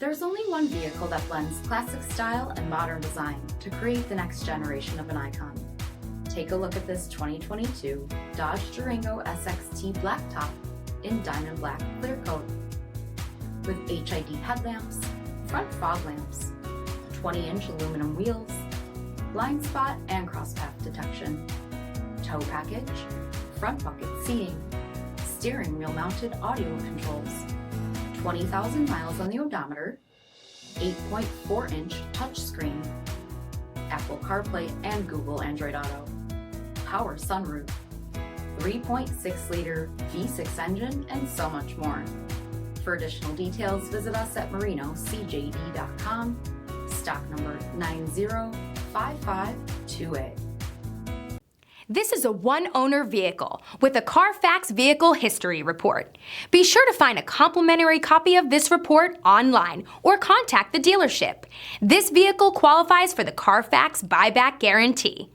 There's only one vehicle that blends classic style and modern design to create the next generation of an icon. Take a look at this 2022 Dodge Durango SXT Blacktop in diamond black clear coat. With HID headlamps, front fog lamps, 20-inch aluminum wheels, blind spot and crosspath detection, tow package, front bucket seating, steering wheel mounted audio controls, 20,000 miles on the odometer, 8.4-inch touchscreen, Apple CarPlay and Google Android Auto, power sunroof, 3.6-liter V6 engine, and so much more. For additional details, visit us at marinocjd.com, stock number 905528. This is a one-owner vehicle with a CARFAX Vehicle History Report. Be sure to find a complimentary copy of this report online or contact the dealership. This vehicle qualifies for the CARFAX Buyback Guarantee.